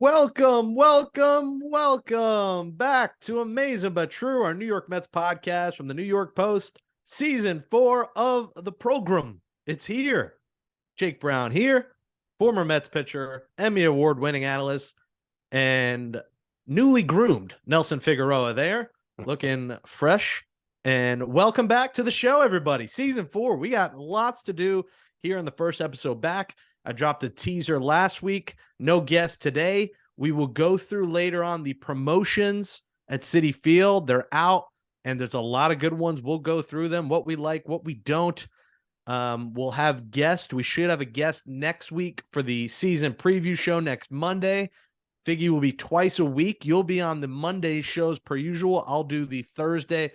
Welcome back to Amazin But True, our New York Mets podcast from the New York Post, season 4 of the program. It's here. Jake Brown here, former Mets pitcher, Emmy Award-winning analyst, and newly groomed Nelson Figueroa there, looking fresh. And welcome back to the show, everybody. Season 4, we got lots to do here in the first episode back. I dropped a teaser last week. No guest today. We will go through later on the promotions at Citi Field. They're out, and there's a lot of good ones. We'll go through them, what we like, what we don't. We'll have guests. We should have a guest next week for the season preview show next Monday. Figgie will be twice a week. You'll be on the Monday shows per usual. I'll do the Thursday.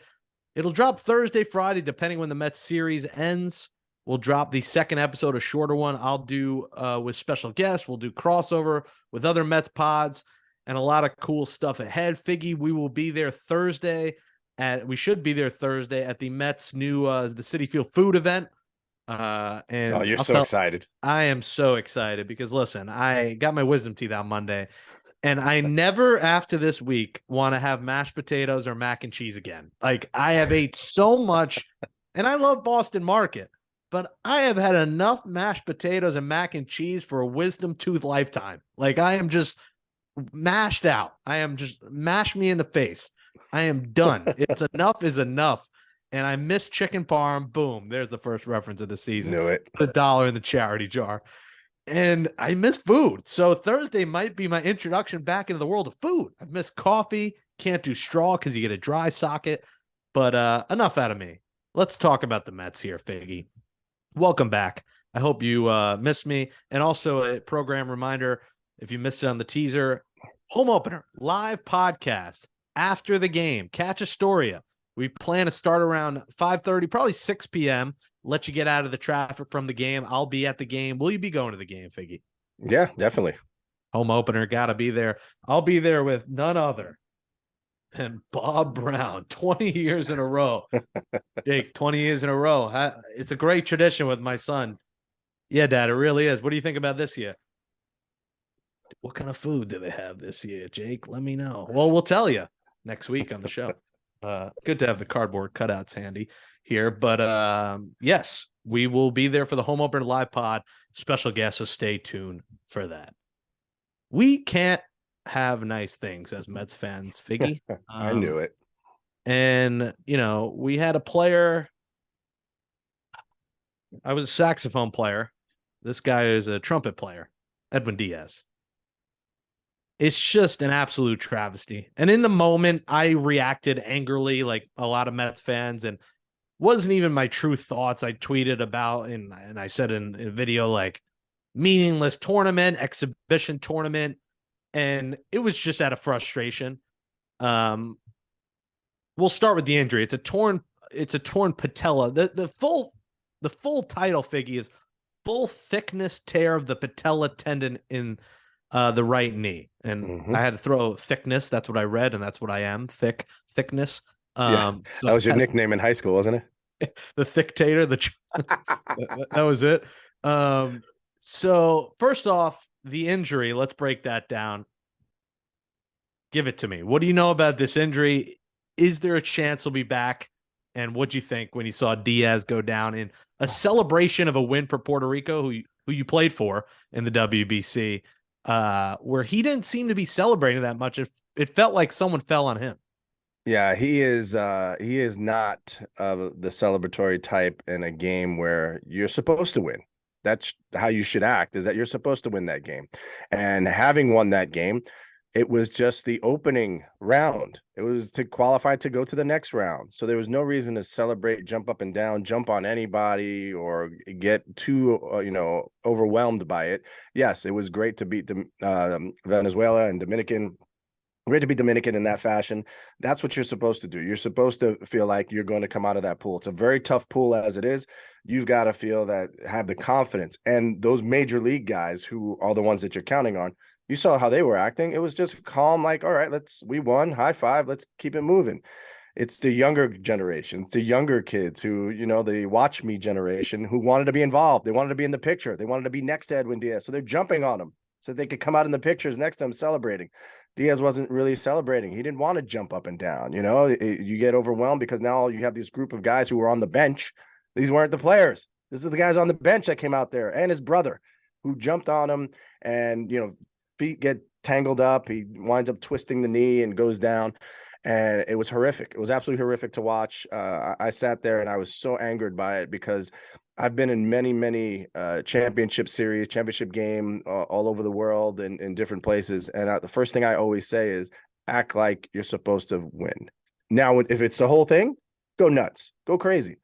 It'll drop Thursday, Friday, depending when the Mets series ends. We'll drop the second episode, a shorter one. I'll do with special guests. We'll do crossover with other Mets pods and a lot of cool stuff ahead. Figgy, we will be there Thursday. We should be there Thursday at the Mets' new the Citi Field food event. And you're so excited. I am so excited because, listen, I got my wisdom teeth out Monday, and I never after this week want to have mashed potatoes or mac and cheese again. Like, I have ate so much, and I love Boston Market, but I have had enough mashed potatoes and mac and cheese for a wisdom tooth lifetime. Like, I am just mashed out. I am just mash me in the face. I am done. It's enough is enough. And I miss chicken parm. Boom. There's the first reference of the season. Knew it. Put $1 in the charity jar. And I miss food. So Thursday might be my introduction back into the world of food. I've missed coffee. Can't do straw because you get a dry socket. But enough out of me. Let's talk about the Mets here, Figgy. Welcome back. I hope you missed me. And also a program reminder, if you missed it on the teaser, home opener, live podcast after the game. Catch Astoria. We plan to start around 5:30, probably 6 p.m. Let you get out of the traffic from the game. I'll be at the game. Will you be going to the game, Figgy? Yeah, definitely. Home opener, gotta be there. I'll be there with none other than Bob Brown, 20 years in a row. Jake, 20 years in a row. It's a great tradition with my son. Yeah, Dad, it really is. What do you think about this year? What kind of food do they have this year, Jake? Let me know. Well, we'll tell you next week on the show. Good to have the cardboard cutouts handy here. But yes, we will be there for the home opener live pod. Special guest, so stay tuned for that. We can't have nice things as Mets fans, Figgy. I knew it. And, you know, we had a player. I was a saxophone player. This guy is a trumpet player, Edwin Diaz. It's just an absolute travesty. And in the moment, I reacted angrily like a lot of Mets fans, and wasn't even my true thoughts. I tweeted about, and I said in a video, like, meaningless tournament, exhibition tournament. And it was just out of frustration. We'll start with the injury. It's a torn patella. The full title, Figgy, is full thickness tear of the patella tendon in the right knee. And I had to throw thickness. That's what I read, and that's what I am. Thickness. So that was your nickname in high school, wasn't it? The thick tater. That was it. So first off, the injury, let's break that down. Give it to me. What do you know about this injury? Is there a chance he'll be back? And what'd you think when you saw Diaz go down in a celebration of a win for Puerto Rico, who you played for in the WBC, where he didn't seem to be celebrating that much? It felt like someone fell on him. Yeah, he is not the celebratory type in a game where you're supposed to win. That's how you should act, is that you're supposed to win that game. And having won that game, it was just the opening round. It was to qualify to go to the next round. So there was no reason to celebrate, jump up and down, jump on anybody, or get too, overwhelmed by it. Yes, it was great to beat Venezuela and Dominican. Great to beat Dominican in that fashion. That's what you're supposed to do. You're supposed to feel like you're going to come out of that pool. It's a very tough pool as it is. You've got to feel that, have the confidence. And those major league guys who are the ones that you're counting on, you saw how they were acting. It was just calm, like, all right, we won, high five, let's keep it moving. It's the younger generation, it's the younger kids who, the watch me generation, who wanted to be involved. They wanted to be in the picture. They wanted to be next to Edwin Diaz. So they're jumping on him. so they could come out in the pictures next to him celebrating. Diaz wasn't really celebrating. He didn't want to jump up and down. You get overwhelmed because now you have this group of guys who were on the bench. These weren't the players. This is the guys on the bench that came out there, and his brother who jumped on him, and feet get tangled up. He winds up twisting the knee and goes down. And it was horrific. It was absolutely horrific to watch. I sat there and I was so angered by it because I've been in many championship series, championship game all over the world and in different places. And the first thing I always say is act like you're supposed to win. Now, if it's the whole thing, go nuts, go crazy.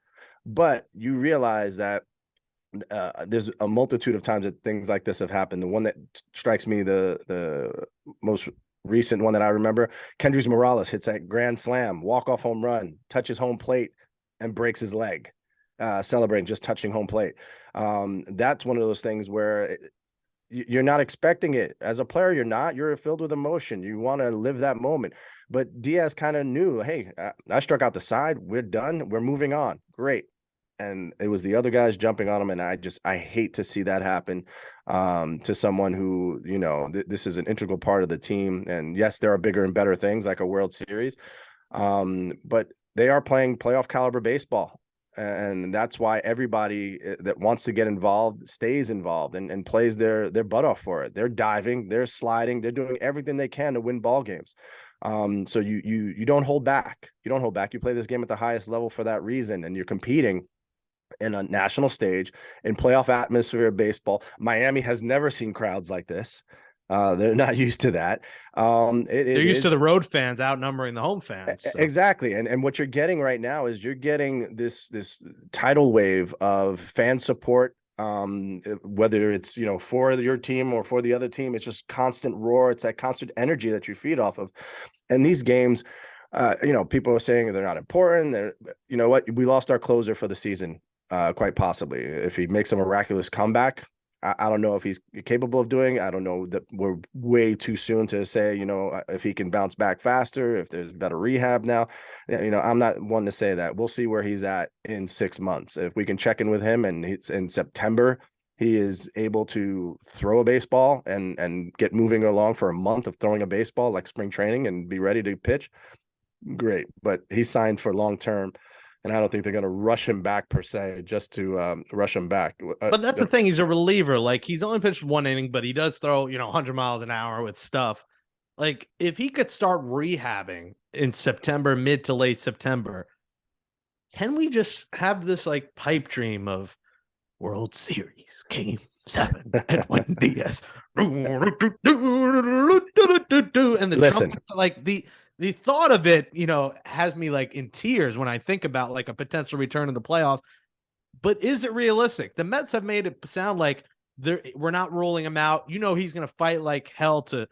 But you realize that there's a multitude of times that things like this have happened. The one that strikes me, the most recent one that I remember, Kendrys Morales hits that grand slam, walk-off home run, touches home plate, and breaks his leg, celebrating, just touching home plate. That's one of those things where you're not expecting it. As a player, you're filled with emotion. You want to live that moment. But Diaz kind of knew, hey, I struck out the side. We're done. We're moving on. Great. And it was the other guys jumping on him. And I hate to see that happen to someone who, this is an integral part of the team. And yes, there are bigger and better things like a World Series. But they are playing playoff caliber baseball. And that's why everybody that wants to get involved stays involved and plays their butt off for it. They're diving, they're sliding, they're doing everything they can to win ball games. So you don't hold back. You don't hold back. You play this game at the highest level for that reason, and you're competing in a national stage in playoff atmosphere of baseball. Miami has never seen crowds like this. They're not used to that. They're used to the road fans outnumbering the home fans. So. Exactly. And what you're getting right now is you're getting this tidal wave of fan support, whether it's, for your team or for the other team. It's just constant roar. It's that constant energy that you feed off of. And these games, people are saying they're not important. You know what? We lost our closer for the season, quite possibly. If he makes a miraculous comeback, I don't know if he's capable of doing. I don't know, that we're way too soon to say, if he can bounce back faster, if there's better rehab now. I'm not one to say that. We'll see where he's at in 6 months. If we can check in with him and it's in September, he is able to throw a baseball and get moving along for a month of throwing a baseball like spring training and be ready to pitch. Great. But he's signed for long term. And I don't think they're going to rush him back per se, just to rush him back. But that's the thing. He's a reliever. Like, he's only pitched 1 inning, but he does throw, 100 miles an hour with stuff. Like, if he could start rehabbing in September, mid to late September, can we just have this like pipe dream of World Series Game 7, Edwin Diaz, and the Listen. Trump, like the thought of it, has me like in tears when I think about like a potential return in the playoffs. But is it realistic? The Mets have made it sound like we're not ruling him out. He's going to fight like hell to,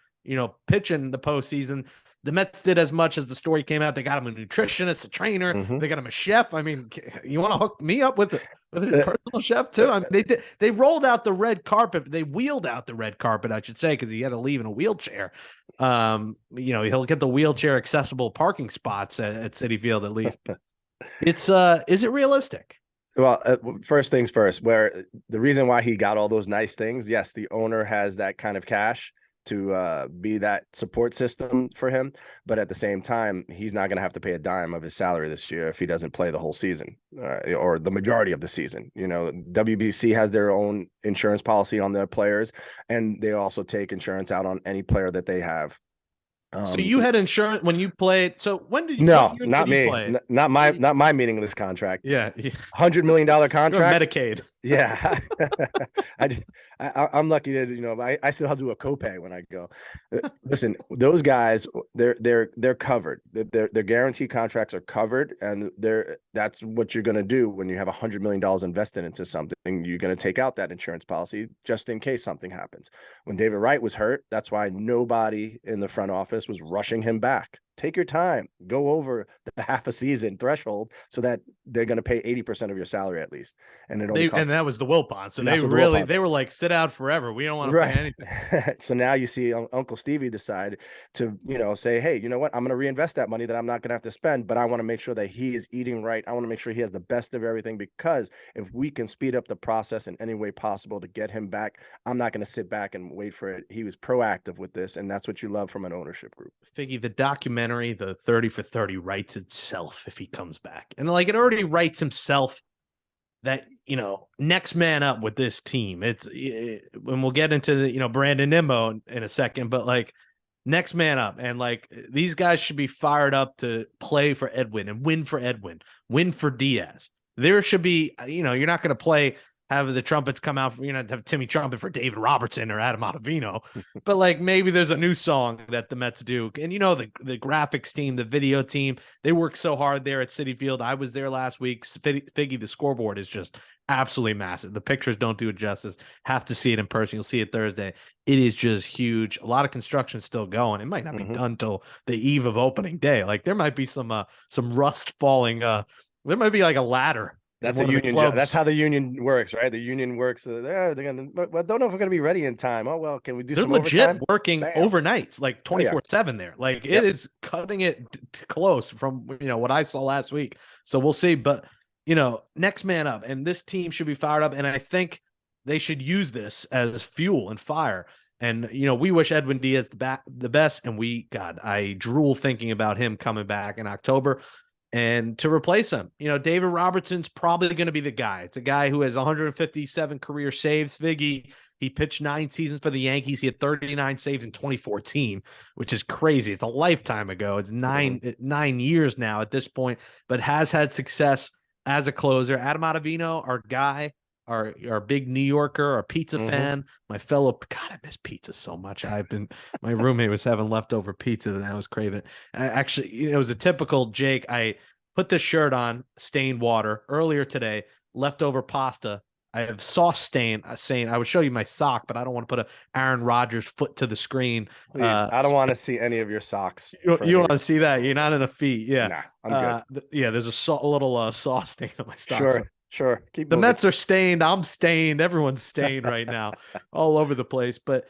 pitch in the postseason. The Mets did as much as the story came out. They got him a nutritionist, a trainer. Mm-hmm. They got him a chef. I mean, you want to hook me up with a personal chef too? I mean, they rolled out the red carpet. They wheeled out the red carpet, I should say, because he had to leave in a wheelchair. He'll get the wheelchair accessible parking spots at Citi Field at least. It's is it realistic? Well, first things first, where the reason why he got all those nice things, yes, the owner has that kind of cash to be that support system for him. But at the same time, he's not going to have to pay a dime of his salary this year if he doesn't play the whole season or the majority of the season. WBC has their own insurance policy on their players, and they also take insurance out on any player that they have. So you had insurance when you played. So when did you? No, not me. Not my meaningless contract. Yeah. $100 million contract. Medicaid. Yeah. I'm lucky to, I still have to do a copay when I go. Listen, those guys, they're covered. Their guaranteed contracts are covered, and that's what you're going to do when you have $100 million invested into something. You're going to take out that insurance policy just in case something happens. When David Wright was hurt, that's why nobody in the front office was rushing him back. Take your time, go over the half a season threshold so that they're going to pay 80% of your salary at least. And it only costs. And that was the Wilpon. So they were like, sit out forever. We don't want to pay anything. So now you see Uncle Stevie decide to, say, hey, you know what? I'm going to reinvest that money that I'm not going to have to spend, but I want to make sure that he is eating right. I want to make sure he has the best of everything, because if we can speed up the process in any way possible to get him back, I'm not going to sit back and wait for it. He was proactive with this, and that's what you love from an ownership group. Figgy, the documentary, the 30 for 30, writes itself if he comes back. And like, it already writes himself that, next man up with this team. And we'll get into, Brandon Nimmo in a second, but like, next man up. And like, these guys should be fired up to play for Edwin and win for Edwin, win for Diaz. There should be, you're not going to have the trumpets come out, have Timmy Trumpet for David Robertson or Adam Ottavino, but like, maybe there's a new song that the Mets do. And the graphics team, the video team, they work so hard there at Citi Field. I was there last week. Figgy, the scoreboard is just absolutely massive. The pictures don't do it justice. Have to see it in person. You'll see it Thursday. It is just huge. A lot of construction still going. It might not be done till the eve of opening day. Like, there might be some rust falling. There might be like a ladder. That's a union job. That's how the union works, right? The union works. They're gonna, but don't know if we're gonna be ready in time. Oh well, can we do? They're legit overtime? Working overnights, like 24/7 there. Like, it is cutting it close from what I saw last week. So we'll see. But next man up, and this team should be fired up. And I think they should use this as fuel and fire. And we wish Edwin Diaz the best. And I drool thinking about him coming back in October. And to replace him, David Robertson's probably going to be the guy. It's a guy who has 157 career saves. Figgy, he pitched 9 seasons for the Yankees. He had 39 saves in 2014, which is crazy. It's a lifetime ago. It's 9 years now at this point, but has had success as a closer. Adam Ottavino, our guy, our big New Yorker, our pizza fan, my fellow. God, I miss pizza so much. My roommate was having leftover pizza and I was craving it. Actually, it was a typical Jake. I put this shirt on, stained water earlier today, leftover pasta. I have sauce stain saying I would show you my sock, but I don't want to put a Aaron Rodgers foot to the screen. Please, I don't want to see any of your socks. You don't want to see that. You're not in a feet. Yeah. Nah, I'm good. There's a little sauce stain on my sock. Sure. Keep the moving. Mets are stained. I'm stained. Everyone's stained right now, all over the place. But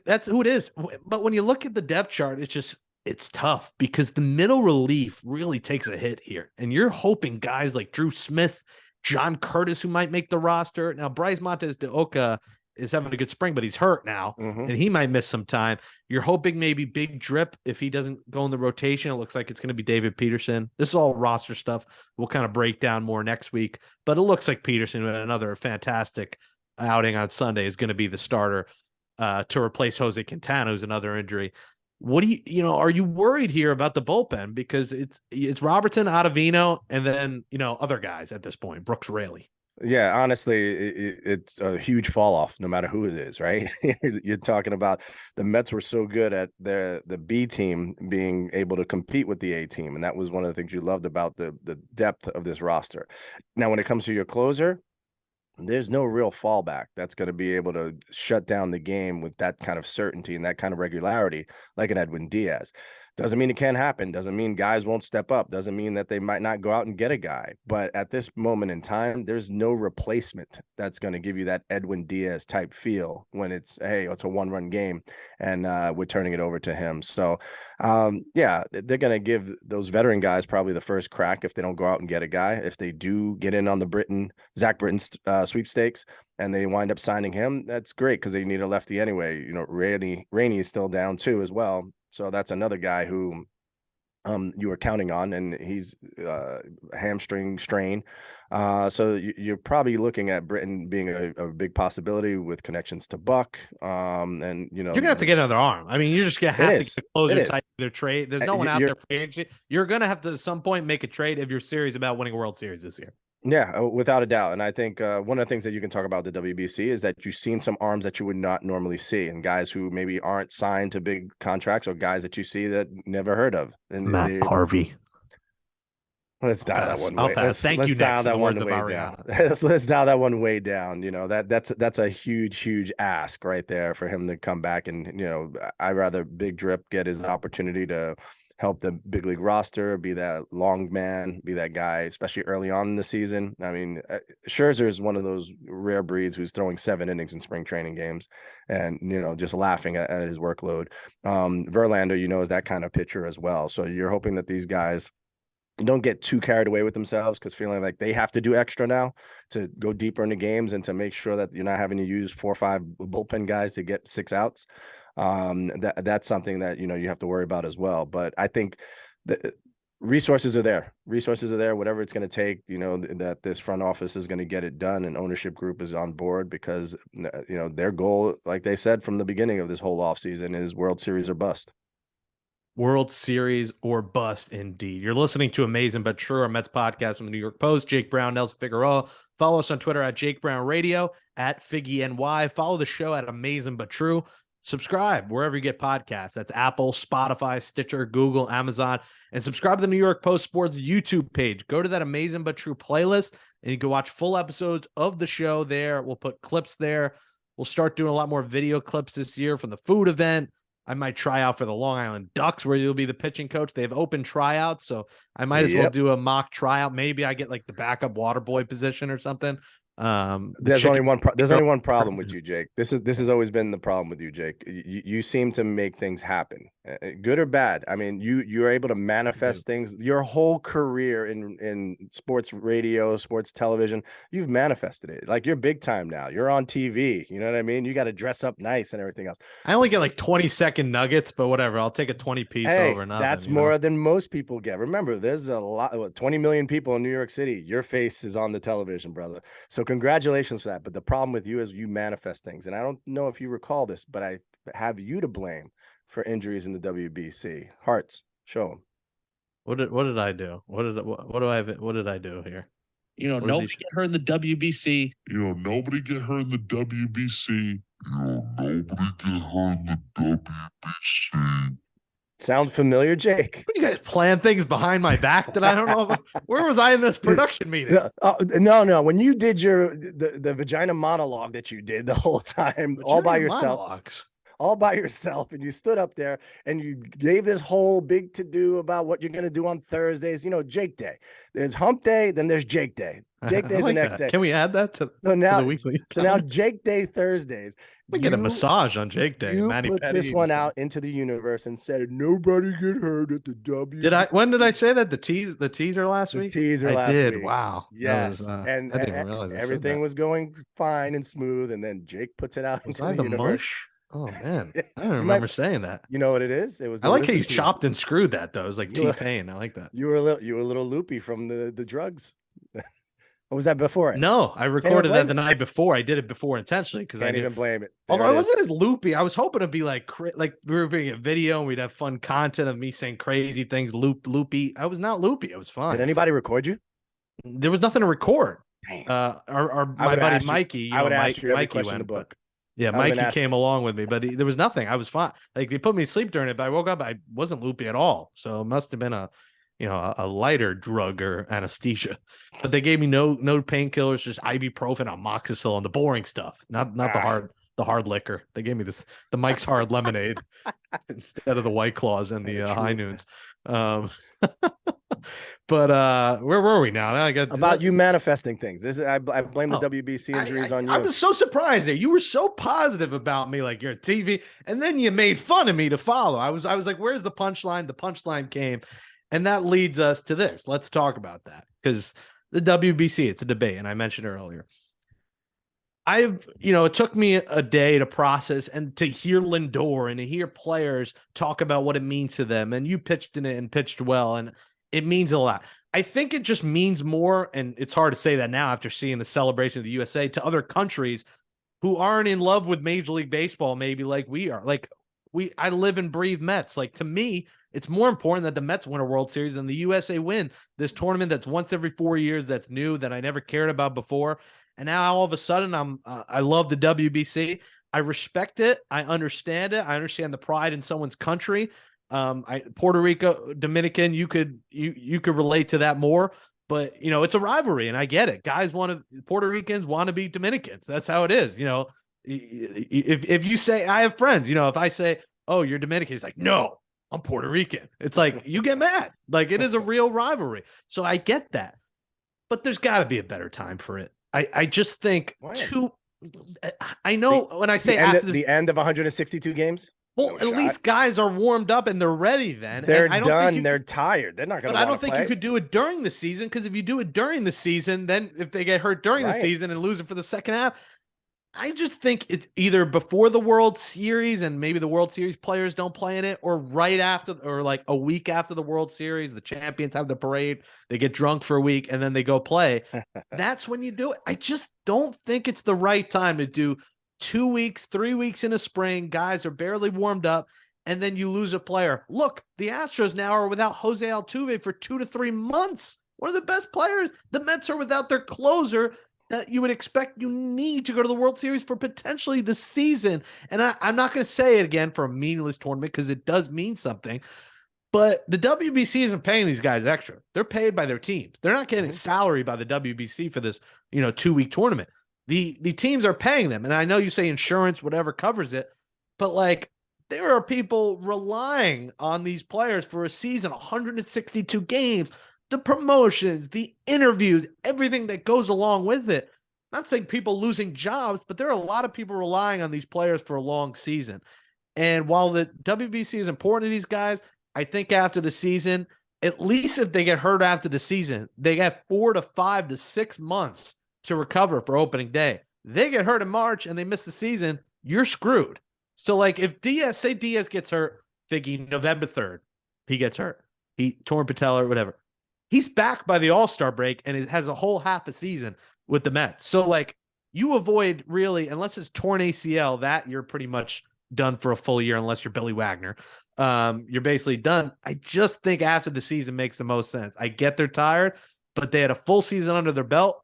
that's who it is. But when you look at the depth chart, it's tough because the middle relief really takes a hit here. And you're hoping guys like Drew Smith, John Curtis, who might make the roster. Now, Bryce Montes de Oca is having a good spring, but he's hurt now, and he might miss some time. You're hoping maybe Big Drip, if he doesn't go in the rotation, it looks like it's going to be David Peterson. This is all roster stuff. We'll kind of break down more next week, but it looks like Peterson, with another fantastic outing on Sunday, is going to be the starter to replace Jose Quintana, who's another injury. What do are you worried here about the bullpen? Because it's Robertson, Ottavino, and then, other guys at this point, Brooks Raley. Yeah, honestly, it's a huge fall off no matter who it is, right? You're talking about the Mets were so good at the B team being able to compete with the A team, and that was one of the things you loved about the depth of this roster. Now, when it comes to your closer, there's no real fallback that's going to be able to shut down the game with that kind of certainty and that kind of regularity like an Edwin Diaz. Doesn't mean it can't happen. Doesn't mean guys won't step up. Doesn't mean that they might not go out and get a guy. But at this moment in time, there's no replacement that's going to give you that Edwin Diaz type feel when it's a 1-run game and we're turning it over to him. So, they're going to give those veteran guys probably the first crack if they don't go out and get a guy. If they do get in on the Zach Britton's sweepstakes and they wind up signing him, that's great because they need a lefty anyway. Rainey is still down too as well. So that's another guy who you were counting on, and he's hamstring strain. So you're probably looking at Britton being a big possibility with connections to Buck. And you're gonna have to get another arm. I mean, you're just gonna have to get a closer type of their trade. There's no one out there for agency. You're gonna have to at some point make a trade if you're serious about winning a World Series this year. Yeah, without a doubt. And I think one of the things that you can talk about the WBC is that you've seen some arms that you would not normally see, and guys who maybe aren't signed to big contracts, or guys that you see that never heard of. And Matt Harvey. Let's dial that one. I'll pass. Thank you. Next, that one way down. Let's dial that one way down. That's a huge ask right there for him to come back. And I'd rather Big Drip get his opportunity to help the big league roster, be that long man, be that guy, especially early on in the season. I mean, Scherzer is one of those rare breeds who's throwing 7 innings in spring training games and, just laughing at his workload. Verlander, is that kind of pitcher as well. So you're hoping that these guys don't get too carried away with themselves, because feeling like they have to do extra now to go deeper into games and to make sure that you're not having to use 4 or 5 bullpen guys to get 6 outs. That's something that, you have to worry about as well. But I think the resources are there. Whatever it's going to take, that this front office is going to get it done, and ownership group is on board, because, their goal, like they said from the beginning of this whole offseason, is World Series or bust. World Series or bust, indeed. You're listening to Amazin But True, our Mets podcast from the New York Post. Jake Brown, Nelson Figueroa. Follow us on Twitter at Jake Brown Radio, at Figgie NY. Follow the show at Amazin But True. Subscribe wherever you get podcasts. That's Apple, Spotify, Stitcher, Google, Amazon. And subscribe to the New York Post Sports YouTube page. Go to that Amazin But True playlist, and you can watch full episodes of the show there. We'll put clips there. We'll start doing a lot more video clips this year from the food event. I might try out for the Long Island Ducks, where you'll be the pitching coach. They have open tryouts, so I might as well do a mock tryout. Maybe I get like the backup water boy position or something. There's only one problem with you, Jake. This has always been the problem with you, Jake. You seem to make things happen, good or bad. I mean, you're able to manifest things. Your whole career in sports radio, sports television, you've manifested it. Like, you're big time now. You're on TV. You know what I mean? You got to dress up nice and everything else. I only get like 20-second nuggets, but whatever. I'll take a 20-piece over nothing. That's more than most people get. Remember, there's a lot, 20 million people in New York City. Your face is on the television, brother. So congratulations for that. But the problem with you is you manifest things. And I don't know if you recall this, but I have you to blame for injuries in the WBC. Hearts, show them. What did I do? What did I do here? Nobody get hurt in the WBC. Nobody get hurt in the WBC. Nobody get hurt in the WBC. Sound familiar, Jake? You guys plan things behind my back that I don't know. Where was I in this production meeting? No. When you did the vagina monologue that you did the whole time, all by yourself, and you stood up there and you gave this whole big to-do about what you're going to do on Thursdays. Jake Day. There's Hump Day, then there's Jake Day. Jake Day's the next day. Can we add that to the weekly? So now Jake Day Thursdays. We get a massage on Jake Day. You put this one out into the universe and said, nobody get hurt at the W. When did I say that? The teaser last week? I did. Wow. Yes. And I didn't realize everything was going fine and smooth. And then Jake puts it out into the universe. Mush? Oh man, I don't remember saying that. You know what it is? It was. I like how he's chopped and screwed that though. It was like T-Pain. I like that. You were a little loopy from the drugs. Or was that before it? No, I recorded that the night before. I did it before intentionally because I can't even blame it. Although I wasn't as loopy. I was hoping to be like we were being a video and we'd have fun content of me saying crazy things. Loopy. I was not loopy. It was fun. Did anybody record you? There was nothing to record. Damn. My buddy Mikey. I would ask you every Mikey question in the book. Yeah, Mikey came along with me, but there was nothing. I was fine. Like, they put me to sleep during it, but I woke up. I wasn't loopy at all. So it must have been a lighter drug or anesthesia. But they gave me no painkillers, just ibuprofen, amoxicillin, the boring stuff, not the hard liquor. They gave me the Mike's Hard Lemonade instead of the White Claws and the High Noons. But where were we now? I got about you manifesting things. I blame the WBC injuries on you. I was so surprised there. You were so positive about me, like you're TV, and then you made fun of me to follow. I was like, where's the punchline? The punchline came, and that leads us to this. Let's talk about that, because the WBC, it's a debate, and I mentioned earlier. It took me a day to process and to hear Lindor and to hear players talk about what it means to them. And you pitched in it and pitched well, and it means a lot. I think it just means more, and it's hard to say that now after seeing the celebration of the USA, to other countries who aren't in love with Major League Baseball, maybe like we are. Like, I live and breathe Mets. Like, to me, it's more important that the Mets win a World Series than the USA win this tournament that's once every 4 years, that's new, that I never cared about before. And now all of a sudden I love the WBC. I respect it. I understand it. I understand the pride in someone's country. Puerto Rico, Dominican, you could relate to that more, but it's a rivalry and I get it. Puerto Ricans want to be Dominicans. That's how it is. If you say, I have friends, if I say, oh, you're Dominican, he's like, no, I'm Puerto Rican. It's like, you get mad. Like, it is a real rivalry. So I get that. But there's got to be a better time for it. I just think I know when I say after the end of 162 games. Well, at least guys are warmed up and they're ready then. They're and I don't done. Think they're tired. They're not going to. But I don't think you could do it during the season, because if you do it during the season, then if they get hurt during the season and lose it for the second half, I just think it's either before the World Series and maybe the World Series players don't play in it, or right after, or like a week after the World Series, the champions have the parade, they get drunk for a week, and then they go play. That's when you do it. I just don't think it's the right time to do 2 weeks, 3 weeks in the spring. Guys are barely warmed up, and then you lose a player. Look, the Astros now are without Jose Altuve for 2 to 3 months. One of the best players. The Mets are without their closer that you would expect you need to go to the World Series for potentially the season. And I'm not going to say it again for a meaningless tournament, because it does mean something. But the WBC isn't paying these guys extra. They're paid by their teams. They're not getting salary by the WBC for this, 2-week tournament. The teams are paying them. And I know you say insurance, whatever covers it, but like, there are people relying on these players for a season, 162 games, the promotions, the interviews, everything that goes along with it. Not saying people losing jobs, but there are a lot of people relying on these players for a long season. And while the WBC is important to these guys, I think after the season, at least if they get hurt after the season, they have 4 to 5 to 6 months to recover for opening day. They get hurt in March and they miss the season, you're screwed. So like, if Diaz gets hurt, Figgy, November 3rd, he gets hurt. He torn patella or whatever. He's back by the All-Star break, and it has a whole half a season with the Mets. So like, you avoid really, unless it's torn ACL, that you're pretty much done for a full year, unless you're Billy Wagner. You're basically done. I just think after the season makes the most sense. I get they're tired, but they had a full season under their belt.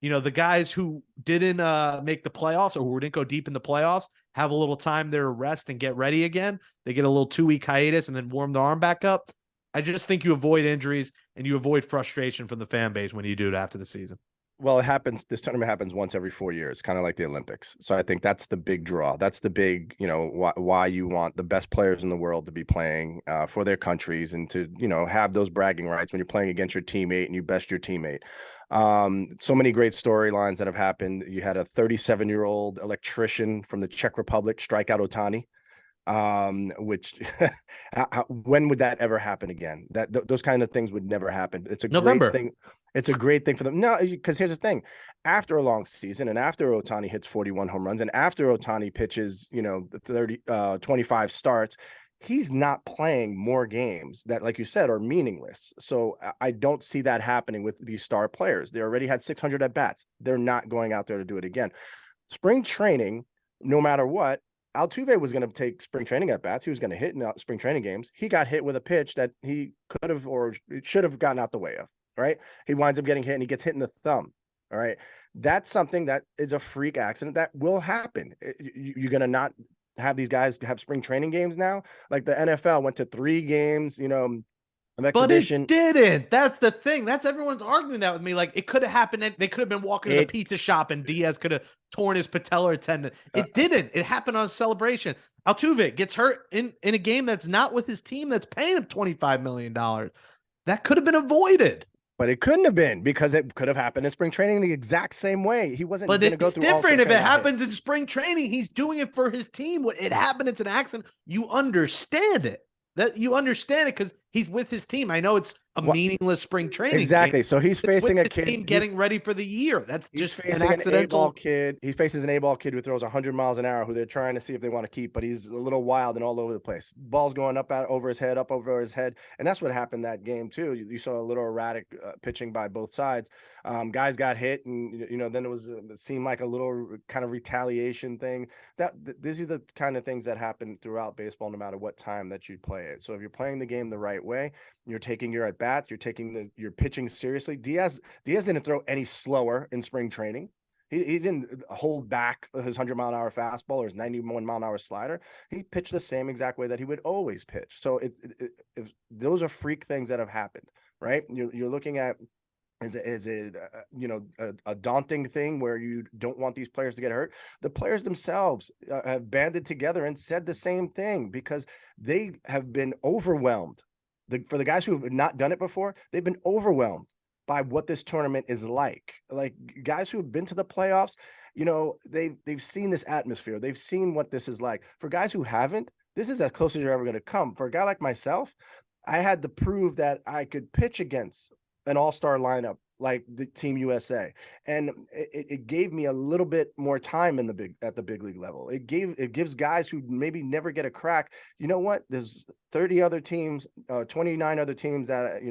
The guys who didn't make the playoffs, or who didn't go deep in the playoffs, have a little time there to rest and get ready again. They get a little 2-week hiatus and then warm their arm back up. I just think you avoid injuries and you avoid frustration from the fan base when you do it after the season. Well, it happens. This tournament happens once every 4 years, kind of like the Olympics. So I think that's the big draw. That's the big, why you want the best players in the world to be playing for their countries, and to, have those bragging rights when you're playing against your teammate and you best your teammate. So many great storylines that have happened. You had a 37-year-old electrician from the Czech Republic strike out Ohtani. Which when would that ever happen again? Those kind of things would never happen. It's a November. Great thing. It's a great thing for them. No, because here's the thing: after a long season, and after Ohtani hits 41 home runs, and after Ohtani pitches, 25 starts, he's not playing more games that, like you said, are meaningless. So I don't see that happening with these star players. They already had 600 at bats. They're not going out there to do it again. Spring training, no matter what. Altuve was going to take spring training at bats. He was going to hit in spring training games. He got hit with a pitch that he could have or should have gotten out the way of, right? He winds up getting hit and he gets hit in the thumb, all right? That's something that is a freak accident that will happen. You're going to not have these guys have spring training games now? Like the NFL went to 3 games, But it didn't. That's the thing. That's everyone's arguing that with me. Like, it could have happened. They could have been walking to the pizza shop and Diaz could have torn his patellar tendon. It didn't. It happened on a celebration. Altuve gets hurt in a game that's not with his team that's paying him $25 million. That could have been avoided. But it couldn't have been, because it could have happened in spring training the exact same way. He wasn't going to go through. But it's different if it happens in spring training. He's doing it for his team. It happened. It's an accident. You understand it. That you understand it because he's with his team. I know it's a meaningless spring training. Exactly. Game. So he's facing a kid getting ready for the year. That's just facing an A-ball kid. He faces an A-ball kid who throws 100 miles an hour, who they're trying to see if they want to keep, but he's a little wild and all over the place. Ball's going up over his head, and that's what happened that game too. You saw a little erratic pitching by both sides. Guys got hit, and then it seemed like a little kind of retaliation thing. These are the kind of things that happen throughout baseball, no matter what time that you play it. So if you're playing the game the right way, you're taking your at bats, you're pitching seriously. Diaz didn't throw any slower in spring training. He didn't hold back his 100-mile-an-hour fastball or his 91-mile-an-hour slider. He pitched the same exact way that he would always pitch. So those are freak things that have happened, right? You're looking at Is it a daunting thing where you don't want these players to get hurt? The players themselves have banded together and said the same thing because they have been overwhelmed. For the guys who have not done it before, they've been overwhelmed by what this tournament is like. Like guys who have been to the playoffs, they've seen this atmosphere. They've seen what this is like. For guys who haven't, this is as close as you're ever going to come. For a guy like myself, I had to prove that I could pitch against an all-star lineup like the Team USA, and it gave me a little bit more time at the big league level. It gives guys who maybe never get a crack. You know what? There's 30 other teams, 29 other teams that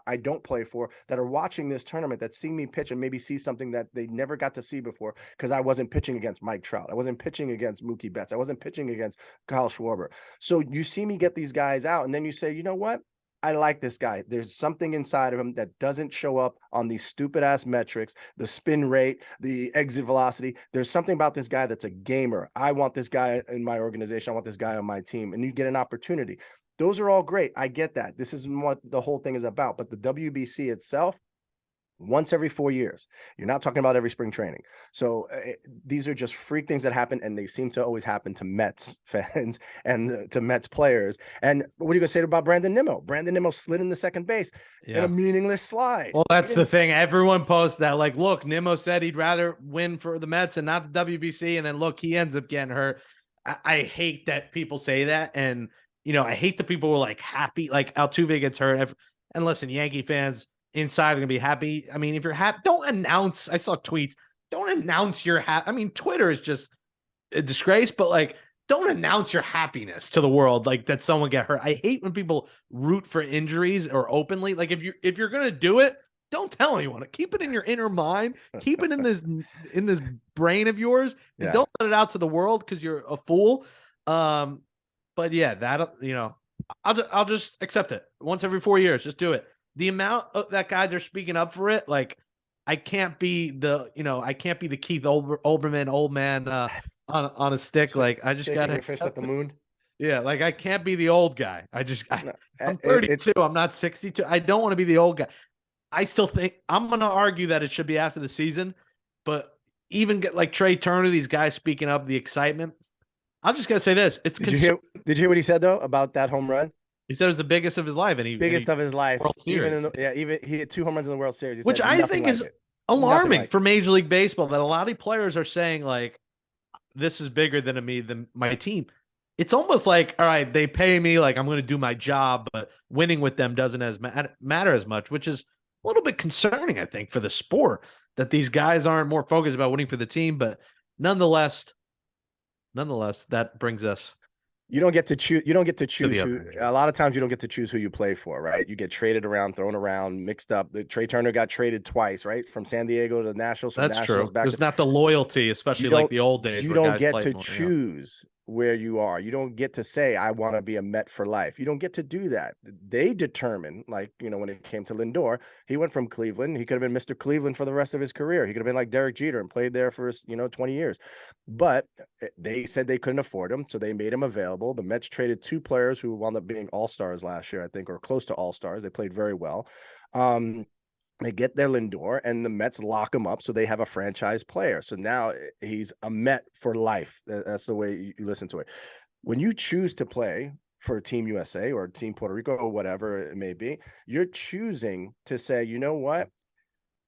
I don't play for that are watching this tournament, that see me pitch and maybe see something that they never got to see before because I wasn't pitching against Mike Trout, I wasn't pitching against Mookie Betts, I wasn't pitching against Kyle Schwarber. So you see me get these guys out, and then you say, you know what? I like this guy. There's something inside of him that doesn't show up on these stupid ass metrics, the spin rate, the exit velocity. There's something about this guy that's a gamer. I want this guy in my organization. I want this guy on my team. And you get an opportunity. Those are all great. I get that. This isn't what the whole thing is about. But the WBC itself, once every 4 years. You're not talking about every spring training. So these are just freak things that happen, and they seem to always happen to Mets fans and to Mets players. And what are you going to say about Brandon Nimmo? Brandon Nimmo slid in the second base in a meaningless slide. Well, that's the thing. Everyone posts that, like, look, Nimmo said he'd rather win for the Mets and not the WBC, and then look, he ends up getting hurt. I hate that people say that, and I hate the people who are like happy, like Altuve gets hurt. And listen, Yankee fans inside are gonna be happy. I mean, if you're happy, don't announce. I saw tweets. Don't announce your happy. I mean, Twitter is just a disgrace, but like, don't announce your happiness to the world like that someone get hurt. I hate when people root for injuries or openly. Like if you're gonna do it, don't tell anyone. Keep it in your inner mind. Keep it in this brain of yours, and don't let it out to the world because you're a fool. But yeah, that I'll just accept it once every 4 years. Just do it. The amount that guys are speaking up for it, like I can't be the Keith Olbermann old man on a stick. Like I just got to fist at the moon. Yeah, like I can't be the old guy. I'm 32. I'm not 62. I don't want to be the old guy. I still think I'm going to argue that it should be after the season, but even get like Trey Turner, these guys speaking up the excitement. I'm just going to say this. Did you hear what he said though about that home run? He said it was the biggest of his life, and biggest of his life. World Series. Even he had 2 home runs in the World Series, which I think is alarming for Major League Baseball. That a lot of players are saying like, "This is bigger than my team." It's almost like, all right, they pay me, like I'm going to do my job, but winning with them doesn't matter as much, which is a little bit concerning, I think, for the sport. That these guys aren't more focused about winning for the team, but nonetheless, that brings us. You don't get to choose. A lot of times you don't get to choose who you play for, right? You get traded around, thrown around, mixed up. Trey Turner got traded twice, right? From San Diego to the Nationals. That's true. There's not the loyalty, especially like the old days. You don't get to choose where you are. You don't get to say, I want to be a Met for life. You don't get to do that. They determine, like, when it came to Lindor, he went from Cleveland. He could have been Mr. Cleveland for the rest of his career. He could have been like Derek Jeter and played there for 20 years. But they said they couldn't afford him, so they made him available. The Mets traded 2 players who wound up being all-stars last year, I think, or close to all-stars. They played very well. They get their Lindor, and the Mets lock him up, so they have a franchise player. So now he's a Met for life. That's the way you listen to it. When you choose to play for Team USA or Team Puerto Rico or whatever it may be, you're choosing to say, you know what?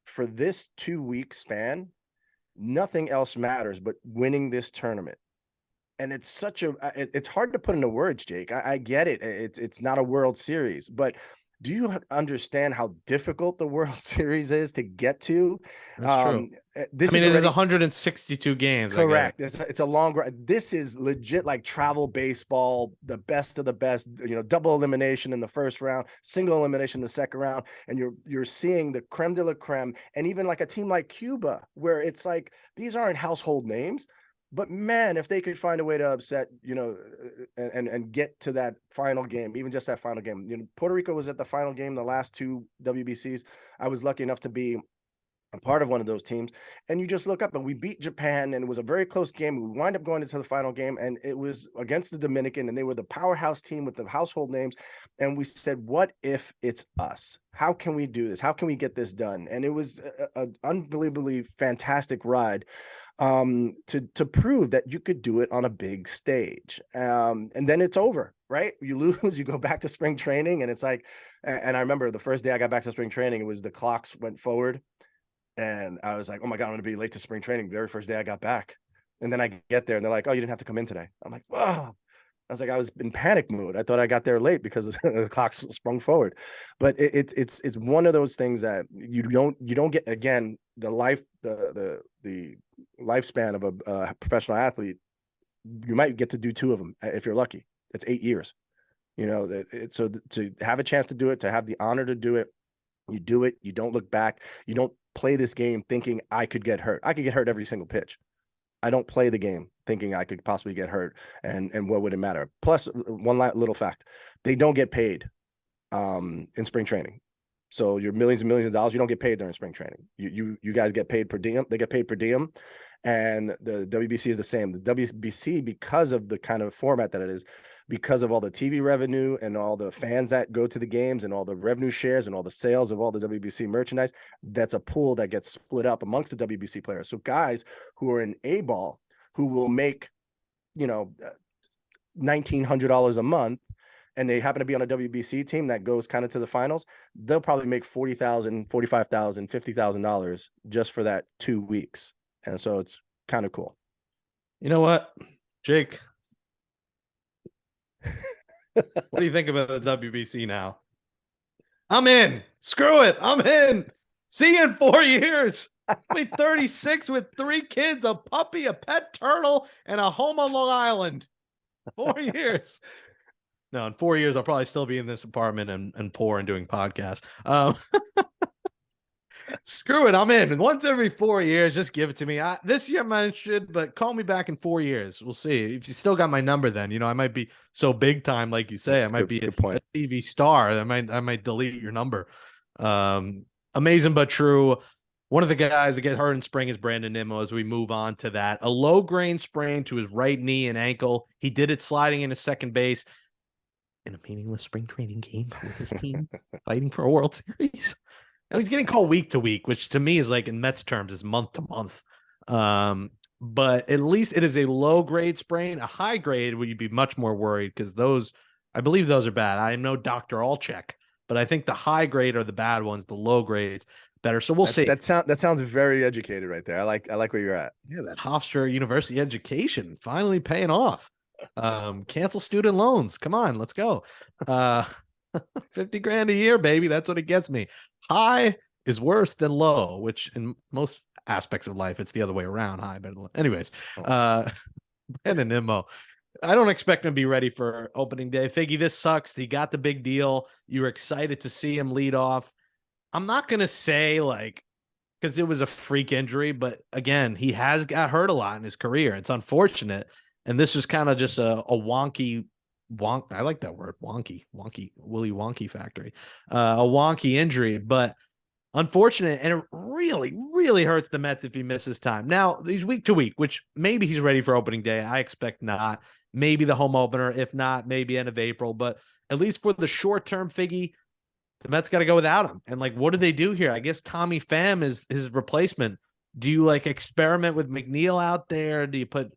For this 2-week span, nothing else matters but winning this tournament. And it's it's hard to put into words, Jake. I get it. It's not a World Series, but do you understand how difficult the World Series is to get to? That's true. It is 162 games. Correct. It's a long ride. This is legit like travel baseball, the best of the best, double elimination in the first round, single elimination in the second round. And you're seeing the creme de la creme. And even like a team like Cuba, where it's like, these aren't household names. But man, if they could find a way to upset, and get to that final game, even just that final game. Puerto Rico was at the final game, the last 2 WBCs. I was lucky enough to be a part of one of those teams, and you just look up and we beat Japan, and it was a very close game. We wind up going into the final game, and it was against the Dominican, and they were the powerhouse team with the household names. And we said, what if it's us? How can we do this? How can we get this done? And it was an unbelievably fantastic ride to prove that you could do it on a big stage. And then it's over, right? You lose, you go back to spring training, and it's like, and I remember the first day I got back to spring training, it was the clocks went forward. And I was like, oh my God, I'm going to be late to spring training. Very first day I got back. And then I get there and they're like, oh, you didn't have to come in today. I'm like, whoa. I was like, I was in panic mode. I thought I got there late because the clock sprung forward. But it's one of those things that you don't get, again, the lifespan of a professional athlete. You might get to do 2 of them if you're lucky. It's 8 years. So to have a chance to do it, to have the honor to do it, you do it. You don't look back. You don't play this game thinking I could get hurt. I could get hurt every single pitch. I don't play the game thinking I could possibly get hurt. And what would it matter? Plus, one little fact: they don't get paid in spring training. So your millions and millions of dollars, you don't get paid during spring training. You guys get paid per diem. They get paid per diem. And the WBC is the same. The WBC, because of the kind of format that it is, because of all the TV revenue and all the fans that go to the games and all the revenue shares and all the sales of all the WBC merchandise, that's a pool that gets split up amongst the WBC players. So guys who are in A-ball, who will make, $1,900 a month, and they happen to be on a WBC team that goes kind of to the finals, they'll probably make $40,000, $45,000, $50,000 just for that 2 weeks. And so it's kind of cool. You know what, Jake? What do you think about the WBC now? I'm in. Screw it. I'm in. See you in 4 years. I'll be 36 with 3 kids, a puppy, a pet turtle, and a home on Long Island. 4 years. No, in 4 years, I'll probably still be in this apartment and poor and doing podcasts. Screw it. I'm in. And once every 4 years, just give it to me. This year, I'm not interested, but call me back in 4 years. We'll see. If you still got my number, then, I might be so big time, like you say. I might be a TV star. I might delete your number. Amazing but true. One of the guys that get hurt in spring is Brandon Nimmo. As we move on to that, a low-grade sprain to his right knee and ankle. He did it sliding into second base in a meaningless spring training game with his team fighting for a World Series. And he's getting called week to week, which to me is like, in Mets terms, is month to month. But at least it is a low-grade sprain. A high grade, would you be much more worried? Because I believe those are bad. I am no Dr. Allcheck, but I think the high grade are the bad ones. The low grades better. So we'll see. That sounds very educated right there. I like where you're at. Yeah, that Hofstra University education finally paying off. Cancel student loans. Come on, let's go. 50 grand a year, baby. That's what it gets me. High is worse than low, which in most aspects of life, it's the other way around. High, but anyways, Brandon Nimmo. I don't expect him to be ready for opening day. Figgy, this sucks. He got the big deal. You were excited to see him lead off. I'm not going to say because it was a freak injury, but again, he has got hurt a lot in his career. It's unfortunate. And this is kind of just a wonky. I like that word, wonky, Willy Wonky factory, a wonky injury, but unfortunate. And it really, really hurts the Mets if he misses time. Now he's week to week, which maybe he's ready for opening day. I expect not. Maybe the home opener. If not, maybe end of April, but at least for the short term, Figgy, the Mets got to go without him. And what do they do here? I guess Tommy Pham is his replacement. Do you experiment with McNeil out there? Do you put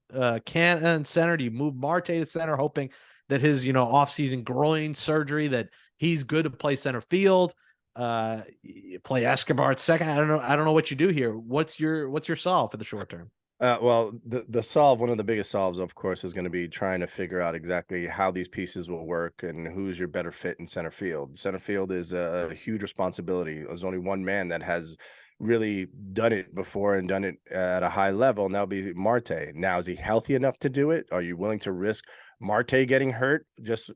Canna in center? Do you move Marte to center, hoping that his, offseason groin surgery, that he's good to play center field? You play Escobar at second. I don't know what you do here. What's your solve for the short term? Well, the solve, one of the biggest solves, of course, is going to be trying to figure out exactly how these pieces will work and who's your better fit in center field. Center field is a huge responsibility. There's only one man that has really done it before and done it at a high level, and that'll be Marte. Now, is he healthy enough to do it? Are you willing to risk Marte getting hurt, just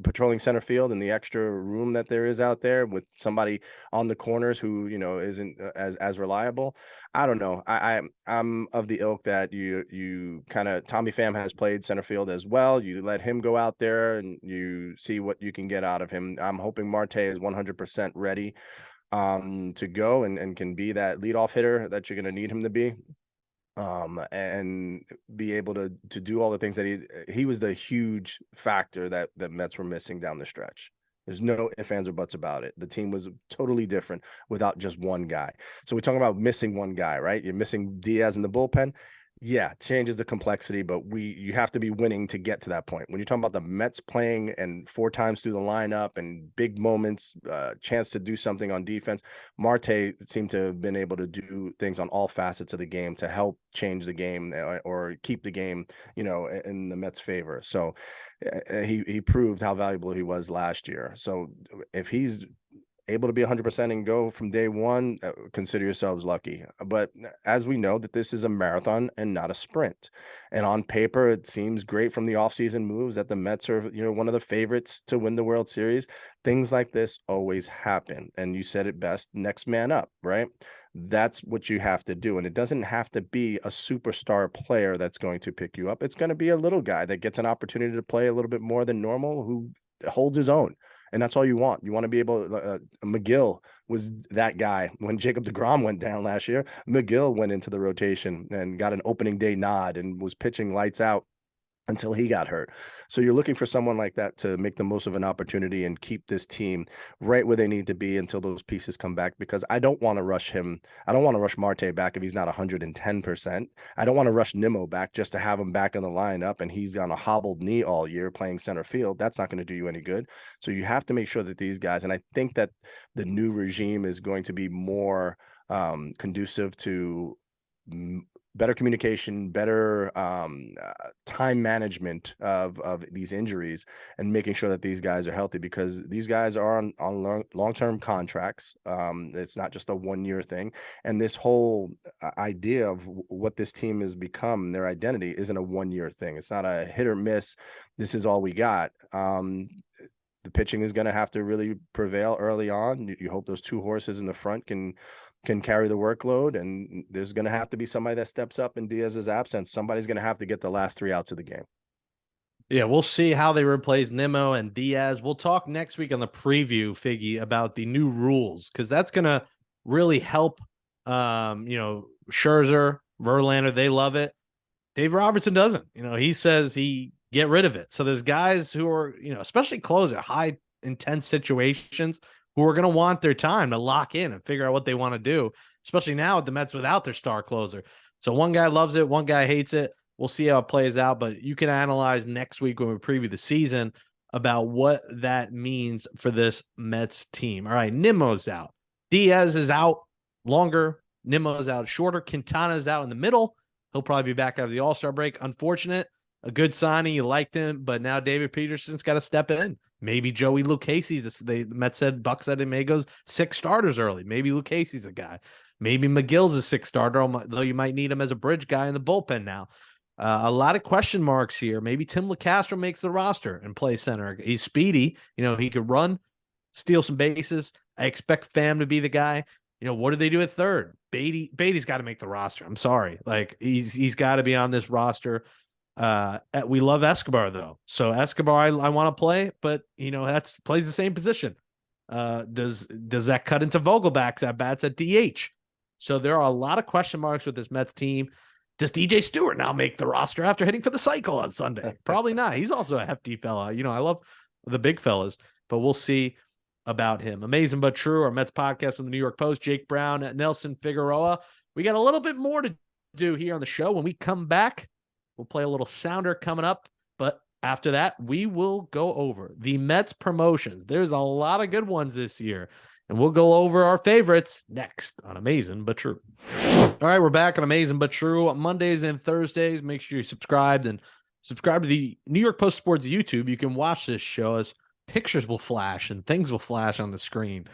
patrolling center field and the extra room that there is out there with somebody on the corners who isn't as reliable? I don't know. I'm of the ilk that you kind of, Tommy Pham has played center field as well. You let him go out there and you see what you can get out of him. I'm hoping Marte is 100% ready. to go and can be that leadoff hitter that you're going to need him to be. And be able to do all the things that he was the huge factor that the Mets were missing down the stretch. There's no ifs, ands, or buts about it. The team was totally different without just one guy. So we're talking about missing one guy, right? You're missing Diaz in the bullpen. Yeah, changes the complexity, but you have to be winning to get to that point. When you're talking about the Mets playing and 4 times through the lineup and big moments, chance to do something on defense, Marte seemed to have been able to do things on all facets of the game to help change the game or keep the game, in the Mets' favor. So he proved how valuable he was last year. So if he's able to be 100% and go from day one, consider yourselves lucky. But as we know that this is a marathon and not a sprint. And on paper, it seems great from the offseason moves that the Mets are, one of the favorites to win the World Series. Things like this always happen. And you said it best, next man up, right? That's what you have to do. And it doesn't have to be a superstar player that's going to pick you up. It's going to be a little guy that gets an opportunity to play a little bit more than normal, who holds his own. And that's all you want. You want to be able to, McGill was that guy. When Jacob deGrom went down last year, McGill went into the rotation and got an opening day nod and was pitching lights out until he got hurt. So you're looking for someone like that to make the most of an opportunity and keep this team right where they need to be until those pieces come back, because I don't want to rush him. I don't want to rush Marte back if he's not 110%. I don't want to rush Nimmo back just to have him back in the lineup and he's on a hobbled knee all year playing center field. That's not going to do you any good. So you have to make sure that these guys, and I think that the new regime is going to be more conducive to better communication, better time management of these injuries, and making sure that these guys are healthy, because these guys are on long-term contracts. It's not just a one-year thing. And this whole idea of what this team has become, their identity, isn't a one-year thing. It's not a hit or miss. This is all we got. The pitching is going to have to really prevail early on. You hope those 2 horses in the front can carry the workload, and there's going to have to be somebody that steps up in Diaz's absence. Somebody's going to have to get the last 3 outs of the game. Yeah, we'll see how they replace Nimmo and Diaz. We'll talk next week on the preview, Figgy, about the new rules, because that's going to really help. Scherzer, Verlander, they love it. Dave Robertson doesn't. He says he get rid of it. So there's guys who are, especially close at high intense situations, who are going to want their time to lock in and figure out what they want to do, especially now with the Mets without their star closer. So one guy loves it, one guy hates it. We'll see how it plays out, but you can analyze next week when we preview the season about what that means for this Mets team. All right, Nimmo's out. Diaz is out longer. Nimmo's out shorter. Quintana's out in the middle. He'll probably be back after the All-Star break. Unfortunate. A good signing. You liked him, but now David Peterson's got to step in. Maybe Joey Lucchese's. The Mets said, Buck said he may go 6 starters early. Maybe Lucchese's the guy. Maybe McGill's a 6 starter, though you might need him as a bridge guy in the bullpen now. A lot of question marks here. Maybe Tim LeCastro makes the roster and plays center. He's speedy. He could run, steal some bases. I expect Pham to be the guy. What do they do at third? Beatty's got to make the roster. I'm sorry. He's got to be on this roster. We love Escobar though. So Escobar, I want to play, but that's plays the same position. Does that cut into Vogelback's at bats at DH? So there are a lot of question marks with this Mets team. Does DJ Stewart now make the roster after hitting for the cycle on Sunday? Probably not. He's also a hefty fella. I love the big fellas, but we'll see about him. Amazing But True, our Mets podcast from the New York Post. Jake Brown, Nelson Figueroa. We got a little bit more to do here on the show. When we come back, we'll play a little sounder coming up, but after that, we will go over the Mets promotions. There's a lot of good ones this year, and we'll go over our favorites next on Amazin But True. All right, we're back on Amazin But True on Mondays and Thursdays. Make sure you subscribe to the New York Post Sports YouTube. You can watch this show as pictures will flash and things will flash on the screen.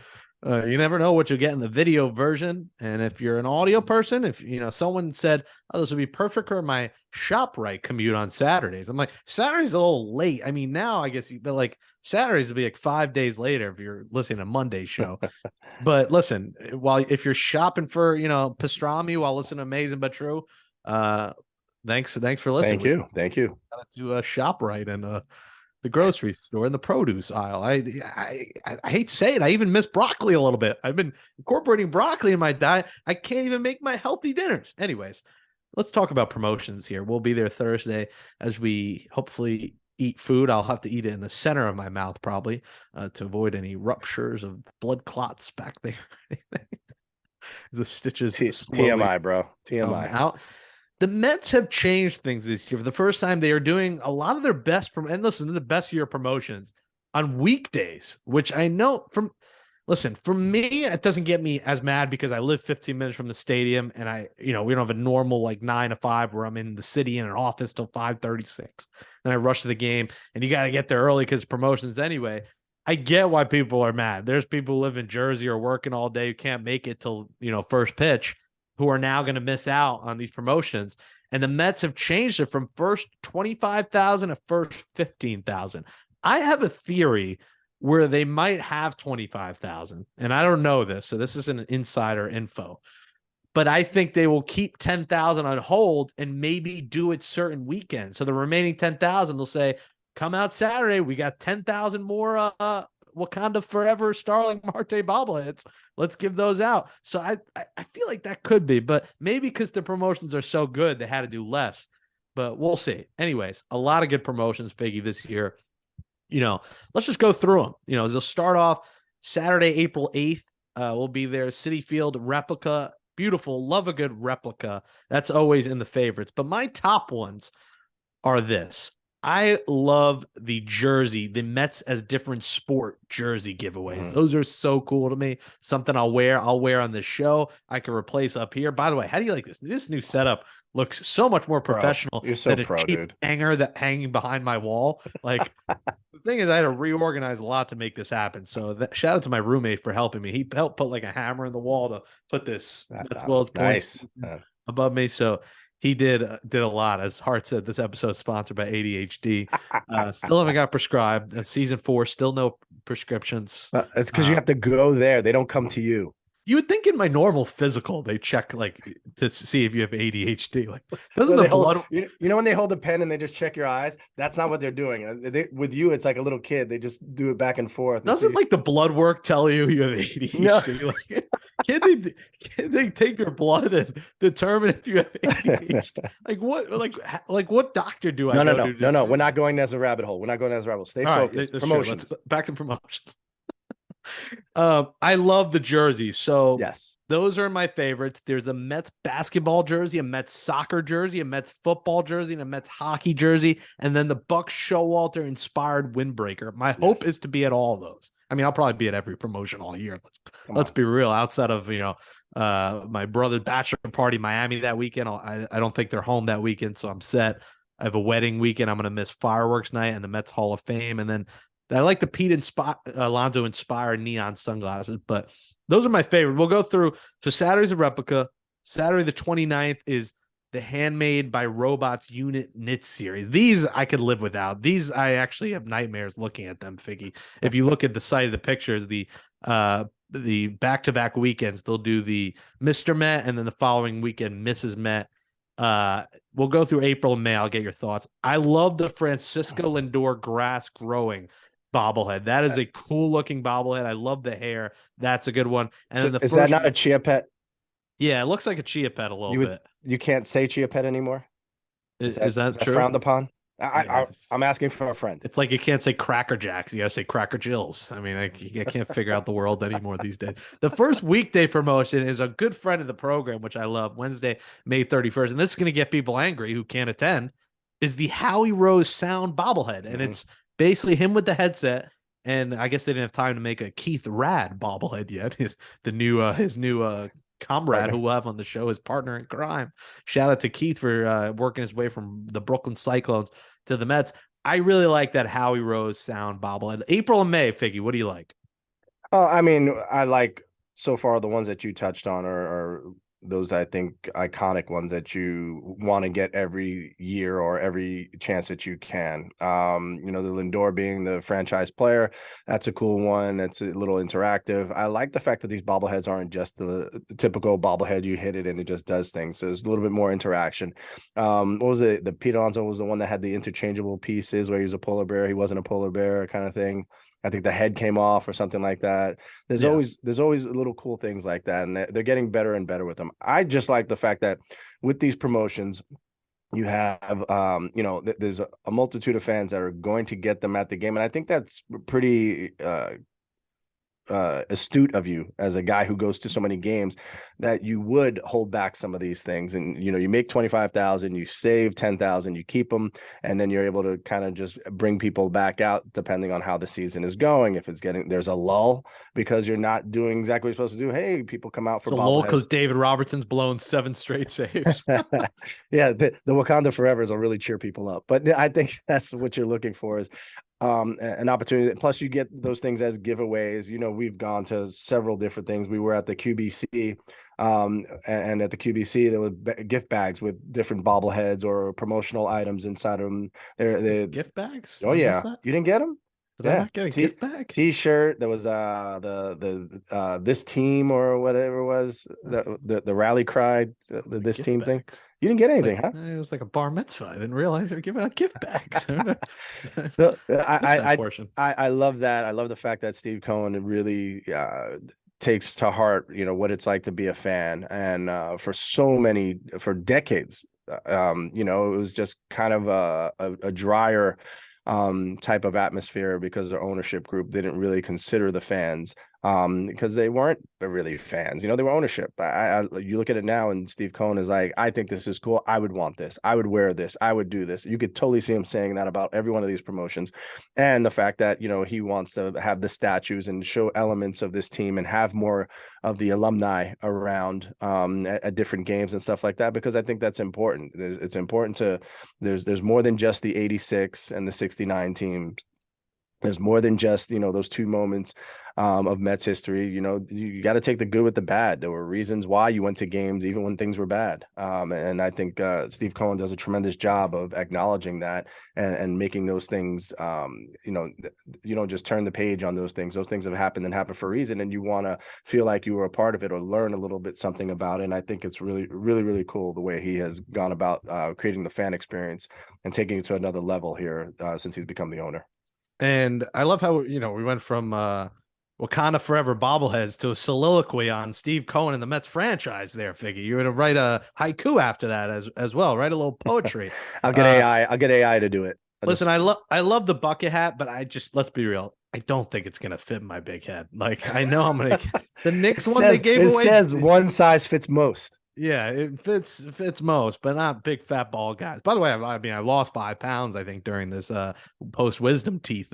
You never know what you'll get in the video version. And if you're an audio person, if someone said, "Oh, this would be perfect for my ShopRite commute on Saturdays," I'm like, Saturday's a little late. I mean, now I guess but Saturdays will be 5 days later if you're listening to Monday's show. But listen, if you're shopping for pastrami while listening to Amazin But True, thanks for listening. Thank you. Got to ShopRite and the grocery store in the produce aisle. I hate to say it. I even miss broccoli a little bit. I've been incorporating broccoli in my diet. I can't even make my healthy dinners. Anyways, let's talk about promotions here. We'll be there Thursday as we hopefully eat food. I'll have to eat it in the center of my mouth probably to avoid any ruptures of blood clots back there. The stitches TMI, bro. TMI. Out. The Mets have changed things this year. For the first time, they are doing a lot of their best and listen to the best year promotions on weekdays, which I know for me, it doesn't get me as mad because I live 15 minutes from the stadium and we don't have a normal like 9 to 5 where I'm in the city in an office till 5:36. And I rush to the game and you got to get there early because promotions anyway. I get why people are mad. There's people who live in Jersey or working all day who can't make it till, first pitch, who are now going to miss out on these promotions. And the Mets have changed it from first 25,000 to first 15,000. I have a theory where they might have 25,000, and I don't know this, so this isn't an insider info. But I think they will keep 10,000 on hold and maybe do it certain weekends. So the remaining 10,000, they'll say, come out Saturday. We got 10,000 more Wakanda Forever Starling Marte bobbleheads. Let's give those out. So I feel like that could be, but maybe because the promotions are so good, they had to do less. But we'll see. Anyways, a lot of good promotions, Figgy, this year. Let's just go through them. They'll start off Saturday, April 8th. We'll be there. Citi Field replica. Beautiful. Love a good replica. That's always in the favorites. But my top ones are this. I love the jersey, the Mets as different sport jersey giveaways. Those are so cool to me. Something I'll wear on the show. I can replace up here. By the way, how do you like this? This new setup looks so much more professional you're so than pro, a cheap dude. hanger that hanging behind my wall. Like the thing is, I had to reorganize a lot to make this happen. So shout out to my roommate for helping me. He helped put like a hammer in the wall to put this Mets World's points above me. So he did a lot. As Hart said, this episode is sponsored by ADHD. Still haven't got prescribed. Season 4, still no prescriptions. It's because you have to go there. They don't come to you. You would think in my normal physical, they check like to see if you have ADHD. Like, doesn't Well, the blood? You know when they hold a pen and they just check your eyes? That's not what they're doing. With you, it's like a little kid. They just do it back and forth. Doesn't like the blood work tell you have ADHD? No. Like, can they take your blood and determine if you have ADHD? Like what? Like what doctor do I go to? No. We're not going as a rabbit hole. We're not going as a rabbit hole. Stay focused. Promotions. Back to promotions. I love the jerseys. So yes, those are my favorites. There's a Mets basketball jersey, a Mets soccer jersey, a Mets football jersey, and a Mets hockey jersey, and then the Buck Showalter inspired windbreaker. My hope is to be at all those. I mean, I'll probably be at every promotion all year. Let's be real. Outside of my brother's bachelor party in Miami that weekend, I don't think they're home that weekend, so I'm set. I have a wedding weekend. I'm going to miss fireworks night and the Mets Hall of Fame, and then I like the Pete Alonso inspired neon sunglasses, but those are my favorite. We'll go through. So Saturday's a replica. Saturday the 29th is the Handmade by Robots Unit Knit series. These I could live without. These I actually have nightmares looking at them, Figgy. If you look at the site of the pictures, the back-to-back weekends, they'll do the Mr. Met and then the following weekend, Mrs. Met. We'll go through April and May. I'll get your thoughts. I love the Francisco Lindor grass growing bobblehead. That is a cool looking bobblehead. I love the hair. That's a good one. And then is that not a chia pet? Yeah, it looks like a chia pet a little bit. You can't say chia pet anymore? Is that true? Frowned upon? I'm asking for a friend. It's like you can't say Cracker Jacks. You got to say Cracker Jills. I mean, I can't figure out the world anymore these days. The first weekday promotion is a good friend of the program, which I love, Wednesday, May 31st. And this is going to get people angry who can't attend, is the Howie Rose sound bobblehead. And it's basically him with the headset, and I guess they didn't have time to make a Keith Rad bobblehead yet. His new comrade who we'll have on the show, his partner in crime. Shout out to Keith for working his way from the Brooklyn Cyclones to the Mets. I really like that Howie Rose sound bobblehead. April and May, Figgy, what do you like? I mean, I like so far the ones that you touched on are I think iconic ones that you want to get every year or every chance that you can. You know, the Lindor being the franchise player, that's a cool one. It's a little interactive. I like the fact that these bobbleheads aren't just the typical bobblehead, you hit it and it just does things. So there's a little bit more interaction. What was it? The Pete Alonso was the one that had the interchangeable pieces where he was a polar bear, he wasn't a polar bear kind of thing. I think the head came off or something like that. There's always little cool things like that, and they're getting better and better with them. I just like the fact that with these promotions, you have you know, there's a multitude of fans that are going to get them at the game, and I think that's pretty astute of you as a guy who goes to so many games, that you would hold back some of these things. And you know, you make 25,000, you save 10,000, you keep them, and then you're able to kind of just bring people back out depending on how the season is going. If it's there's a lull because you're not doing exactly what you're supposed to do, hey, people come out for a lull because David Robertson's blown 7 straight saves. Yeah, the Wakanda Forevers will really cheer people up. But I think that's what you're looking for, is an opportunity. Plus, you get those things as giveaways. You know, we've gone to several different things. We were at the QBC, and at the QBC there were gift bags with different bobbleheads or promotional items inside of them. They're gift bags. Oh yeah, you didn't get them? Did I not get a gift bag? T-shirt. There was this team or whatever it was, the rally cry, this team thing. You didn't get anything, huh? It was like a bar mitzvah. I didn't realize they were giving out gift bags. So, I love that. I love the fact that Steve Cohen really takes to heart, you know, what it's like to be a fan, and for decades, you know, it was just kind of a drier type of atmosphere because their ownership group didn't really consider the fans, because they weren't really fans, you know, they were ownership. You look at it now and Steve Cohen is like, I think this is cool, I would want this, I would wear this, I would do this. You could totally see him saying that about every one of these promotions. And the fact that, you know, he wants to have the statues and show elements of this team and have more of the alumni around at different games and stuff like that, because I think that's important. It's important to, there's more than just the 86 and the 69 teams. There's more than just, you know, those 2 moments of Mets history. You know, you got to take the good with the bad. There were reasons why you went to games even when things were bad. And I think Steve Cohen does a tremendous job of acknowledging that and making those things, you know, you don't just turn the page on those things. Those things have happened and happened for a reason, and you want to feel like you were a part of it or learn a little bit something about it. And I think it's really, really, really cool the way he has gone about creating the fan experience and taking it to another level here since he's become the owner. And I love how, you know, we went from Wakanda Forever bobbleheads to a soliloquy on Steve Cohen and the Mets franchise there, Figgy. You're going to write a haiku after that as well, write a little poetry. I'll get AI to do it. I love the bucket hat, but let's be real, I don't think it's going to fit my big head. Like, I know I'm going to the Knicks one they gave away. It says one size fits most. Yeah, it fits most, but not big fat ball guys. By the way, I lost 5 pounds, I think, during this post wisdom teeth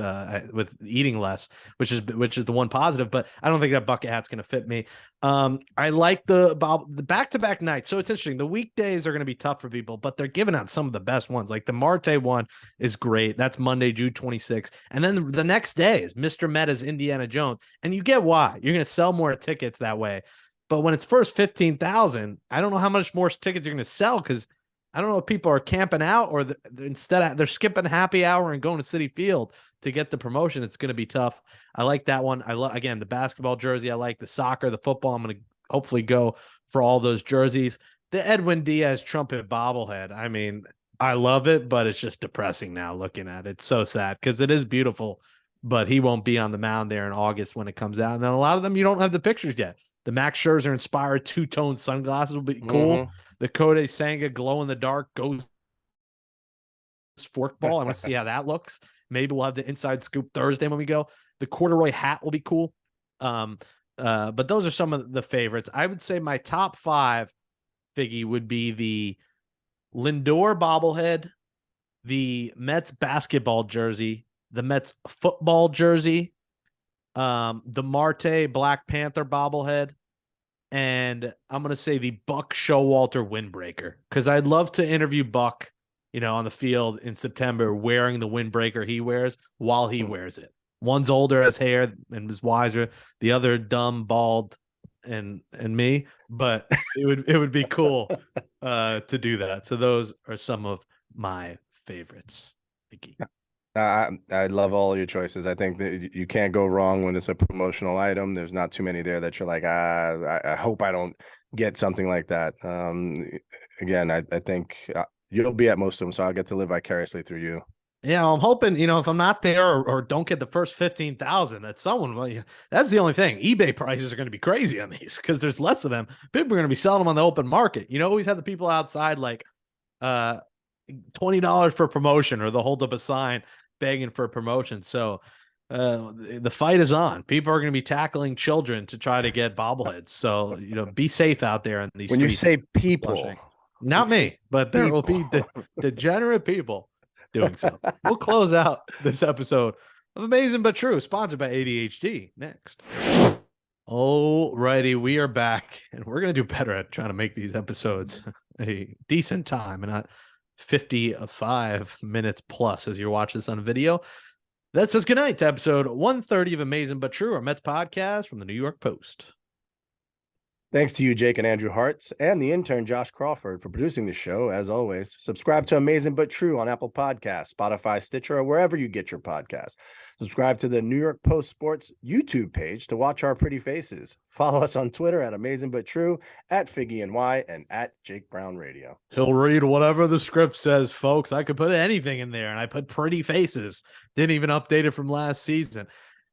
with eating less, which is the one positive. But I don't think that bucket hat's going to fit me. I like the back-to-back nights. So it's interesting. The weekdays are going to be tough for people, but they're giving out some of the best ones. Like the Marte one is great. That's Monday, June 26th, and then the next day is Mr. Meta's Indiana Jones, and you get why you're going to sell more tickets that way. But when it's first 15,000, I don't know how much more tickets you're going to sell, because I don't know if people are camping out or instead they're skipping happy hour and going to Citi Field to get the promotion. It's going to be tough. I like that one. I love, again, the basketball jersey. I like the soccer, the football. I'm going to hopefully go for all those jerseys. The Edwin Diaz trumpet bobblehead. I mean, I love it, but it's just depressing now looking at it. It's so sad because it is beautiful, but he won't be on the mound there in August when it comes out. And then a lot of them, you don't have the pictures yet. The Max Scherzer inspired 2-tone sunglasses will be cool. Mm-hmm. The Kodai Senga glow in the dark ghost forkball. I want to see how that looks. Maybe we'll have the inside scoop Thursday when we go. The corduroy hat will be cool. But those are some of the favorites. I would say my top 5, Figgy, would be the Lindor bobblehead, the Mets basketball jersey, the Mets football jersey, the Marte Black Panther bobblehead, and I'm going to say the Buck Showalter windbreaker, because I'd love to interview Buck, you know, on the field in September wearing the windbreaker he wears while he wears it. One's older, has hair, and is wiser. The other dumb, bald, and me, but it would be cool to do that. So those are some of my favorites. Figgy. I love all your choices. I think that you can't go wrong when it's a promotional item. There's not too many there that you're like, I hope I don't get something like that. Again, I think you'll be at most of them, so I'll get to live vicariously through you. Yeah, I'm hoping, if I'm not there or don't get the first 15,000, that someone, that's the only thing. eBay prices are going to be crazy on these because there's less of them. People are going to be selling them on the open market. Always have the people outside like $20 for promotion, or they'll hold up a sign begging for a promotion. So the fight is on. People are going to be tackling children to try to get bobbleheads. So, be safe out there in these when streets. You say people, not me, but there will be degenerate people doing so. We'll close out this episode of Amazing But True, sponsored by ADHD. Next. Alrighty, we are back, and we're going to do better at trying to make these episodes a decent time and not 55 minutes plus as you're watching this on video. That says goodnight to episode 130 of Amazing But True, our Mets podcast from the New York Post. Thanks to you, Jake and Andrew Hartz, and the intern, Josh Crawford, for producing the show. As always, subscribe to Amazing But True on Apple Podcasts, Spotify, Stitcher, or wherever you get your podcasts. Subscribe to the New York Post Sports YouTube page to watch our pretty faces. Follow us on Twitter at Amazing But True, at Figgy and Y, and at Jake Brown Radio. He'll read whatever the script says, folks. I could put anything in there, and I put pretty faces. Didn't even update it from last season.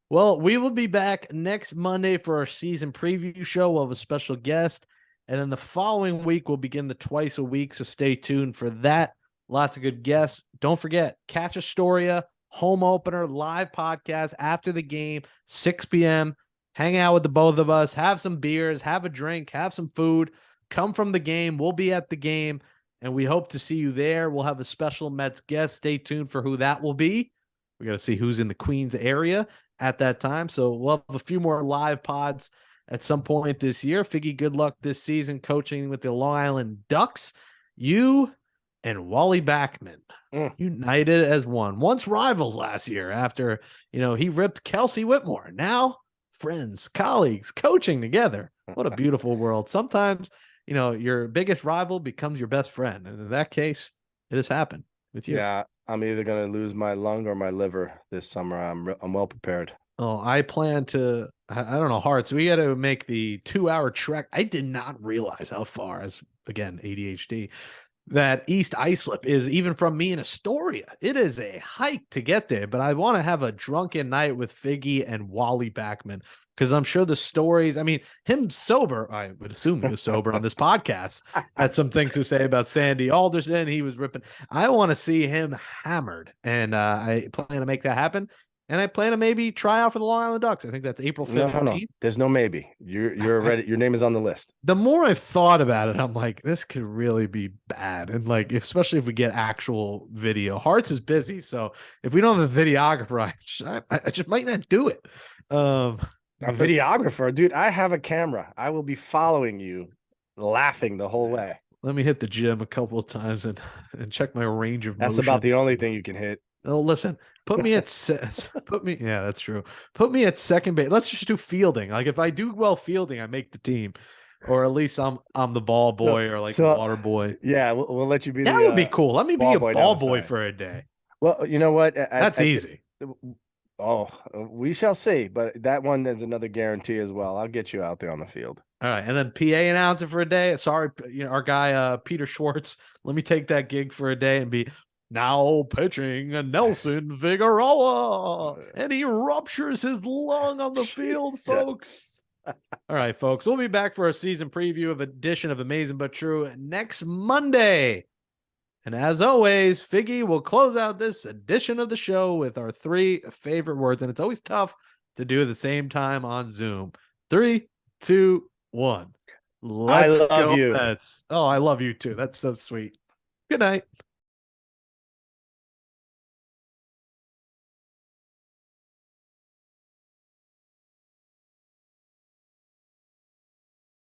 Well, we will be back next Monday for our season preview show. We'll have a special guest. And then the following week, we'll begin the twice a week. So stay tuned for that. Lots of good guests. Don't forget, Catch Astoria, home opener, live podcast after the game, 6 p.m. Hang out with the both of us. Have some beers, have a drink, have some food. Come from the game. We'll be at the game, and we hope to see you there. We'll have a special Mets guest. Stay tuned for who that will be. We got to see who's in the Queens area at that time. So we'll have a few more live pods at some point this year. Figgy, good luck this season coaching with the Long Island Ducks. You and Wally Backman united as one. Once rivals last year after, he ripped Kelsey Whitmore. Now friends, colleagues, coaching together. What a beautiful world. Sometimes, your biggest rival becomes your best friend. And in that case, it has happened with you. Yeah. I'm either going to lose my lung or my liver this summer. I'm well prepared. Oh, I plan to, I don't know, Hearts. We got to make the 2-hour trek. I did not realize how far, as again, ADHD, that East Islip is, even from me in Astoria. It is a hike to get there, but I want to have a drunken night with Figgy and Wally Backman, because I'm sure the stories, him sober, I would assume he was sober on this podcast, had some things to say about Sandy Alderson. He was ripping. I want to see him hammered, and I plan to make that happen. And I plan to maybe try out for the Long Island Ducks. I think that's April 15th. No. There's no maybe. You're ready. Your name is on the list. The more I've thought about it, I'm like, this could really be bad. And especially if we get actual video. Hearts is busy, so if we don't have a videographer, I just might not do it. A videographer, dude. I have a camera. I will be following you, laughing the whole way. Let me hit the gym a couple of times and check my range of motion. That's about the only thing you can hit. Oh, listen, yeah, that's true. Put me at second base. Let's just do fielding. If I do well fielding, I make the team, or at least I'm the ball boy or the water boy. Yeah, we'll let you be. That would be cool. Let me be a ball boy for a day. Well, you know what? That's easy. We shall see. But that one is another guarantee as well. I'll get you out there on the field. All right, and then PA announcer for a day. Sorry, our guy Peter Schwartz. Let me take that gig for a day and be. Now pitching Nelson Figueroa, and he ruptures his lung on the field, folks. All right, folks, we'll be back for a season preview of edition of Amazing But True next Monday. And as always, Figgy will close out this edition of the show with our 3 favorite words, and it's always tough to do at the same time on Zoom. 3, 2, 1. Let's I love go you. Mets. Oh, I love you too. That's so sweet. Good night.